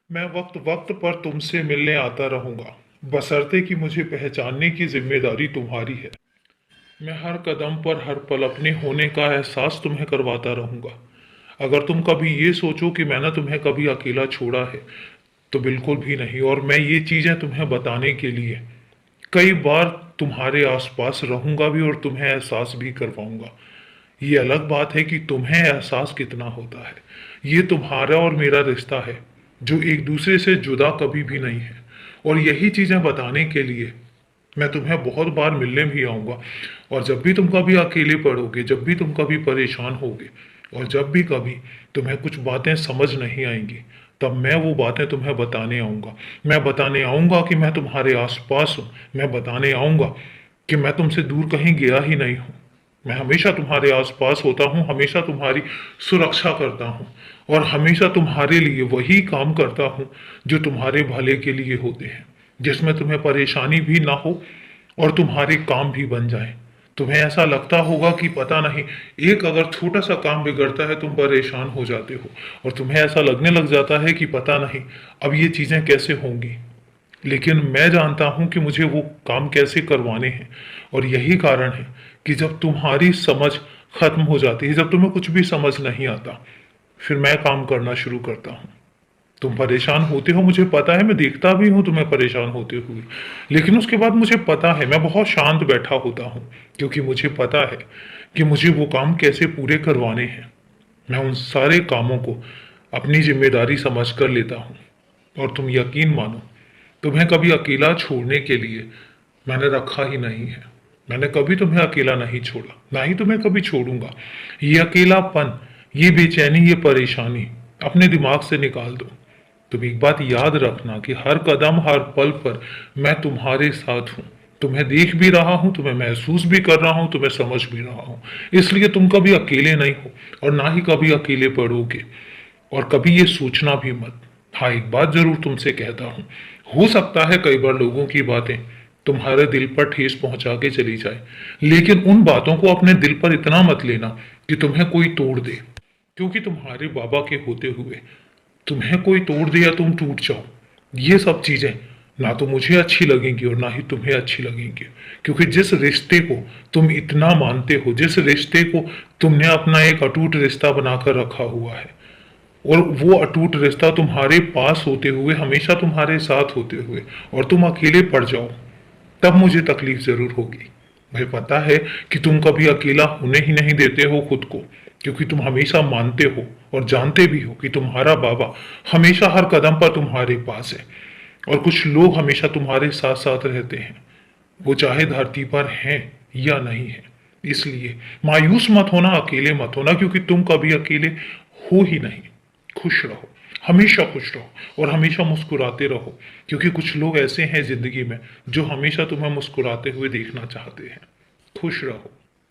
मैं वक्त वक्त पर तुमसे मिलने आता रहूंगा, बशर्ते कि मुझे पहचानने की जिम्मेदारी तुम्हारी है। मैं हर कदम पर हर पल अपने होने का एहसास तुम्हें करवाता रहूंगा। अगर तुम कभी ये सोचो कि मैंने तुम्हें कभी अकेला छोड़ा है, तो बिल्कुल भी नहीं। और मैं ये चीजें तुम्हें बताने के लिए कई बार तुम्हारे आसपास रहूंगा भी और तुम्हें एहसास भी करवाऊंगा। ये अलग बात है कि तुम्हें एहसास कितना होता है। ये तुम्हारा और मेरा रिश्ता है, जो एक दूसरे से जुदा कभी भी नहीं है। और यही चीजें बताने के लिए मैं तुम्हें बहुत बार मिलने भी आऊंगा। और जब भी तुम कभी अकेले पड़ोगे, जब भी तुम कभी परेशान होगे, और जब भी कभी तुम्हें कुछ बातें समझ नहीं आएंगी, तब मैं वो बातें तुम्हें बताने आऊंगा। मैं बताने आऊंगा कि मैं तुम्हारे आसपास हूँ। मैं बताने आऊंगा कि मैं तुमसे दूर कहीं गया ही नहीं हूँ। मैं हमेशा तुम्हारे आसपास होता हूँ, हमेशा तुम्हारी सुरक्षा करता हूँ, और हमेशा तुम्हारे लिए वही काम करता हूँ जो तुम्हारे भले के लिए होते हैं, जिसमें तुम्हें परेशानी भी ना हो और तुम्हारे काम भी बन जाए। तुम्हें ऐसा लगता होगा कि पता नहीं, एक अगर छोटा सा काम बिगड़ता है तुम परेशान हो जाते हो, और तुम्हें ऐसा लगने लग जाता है कि पता नहीं अब ये चीजें कैसे होंगी। लेकिन मैं जानता हूं कि मुझे वो काम कैसे करवाने हैं। और यही कारण है कि जब तुम्हारी समझ खत्म हो जाती है, जब तुम्हें कुछ भी समझ नहीं आता, फिर मैं काम करना शुरू करता हूँ। तुम परेशान होते हो, मुझे पता है, मैं देखता भी हूँ तुम्हें परेशान होते हुए। लेकिन उसके बाद मुझे पता है, मैं बहुत शांत बैठा होता हूँ, क्योंकि मुझे पता है कि मुझे वो काम कैसे पूरे करवाने हैं। मैं उन सारे कामों को अपनी जिम्मेदारी समझ कर लेता हूँ। और तुम यकीन मानो, तुम्हें कभी अकेला छोड़ने के लिए मैंने रखा ही नहीं है। मैंने कभी तुम्हें अकेला नहीं छोड़ा, ना ही तुम्हें कभी छोड़ूंगा। ये अकेलापन, ये बेचैनी, ये परेशानी अपने दिमाग से निकाल दो। तुम एक बात याद रखना कि हर कदम हर पल पर मैं तुम्हारे साथ हूँ। तुम्हें देख भी रहा हूँ, तुम्हें महसूस भी कर रहा हूँ, तुम्हें समझ भी रहा हूँ। इसलिए तुम कभी अकेले नहीं हो, और ना ही कभी अकेले पड़ोगे। और कभी ये सोचना भी मत। हाँ, एक बात जरूर तुमसे कहता हूँ, हो सकता है कई बार लोगों की बातें तुम्हारे दिल पर ठेस पहुंचा के चली जाए, लेकिन उन बातों को अपने दिल पर इतना मत लेना कि तुम्हें कोई तोड़ दे। क्योंकि तुम्हारे बाबा के होते हुए तुम्हें कोई तोड़ दे या तुम टूट जाओ, ये सब चीजें ना तो मुझे अच्छी लगेंगी और ना ही तुम्हें अच्छी लगेंगी। क्योंकि जिस रिश्ते को तुम इतना मानते हो, जिस रिश्ते को तुमने अपना एक अटूट रिश्ता बनाकर रखा हुआ है, और वो अटूट रिश्ता तुम्हारे पास होते हुए, हमेशा तुम्हारे साथ होते हुए, और तुम अकेले पड़ जाओ, तब मुझे तकलीफ जरूर होगी। मुझे पता है कि तुम कभी अकेला होने ही नहीं देते हो खुद को, क्योंकि तुम हमेशा मानते हो और जानते भी हो कि तुम्हारा बाबा हमेशा हर कदम पर तुम्हारे पास है। और कुछ लोग हमेशा तुम्हारे साथ साथ रहते हैं, वो चाहे धरती पर हैं या नहीं है। इसलिए मायूस मत होना, अकेले मत होना, क्योंकि तुम कभी अकेले हो ही नहीं। खुश रहो, हमेशा खुश रहो, और हमेशा मुस्कुराते रहो, क्योंकि कुछ लोग ऐसे हैं जिंदगी में जो हमेशा तुम्हें मुस्कुराते हुए देखना चाहते हैं। खुश रहो।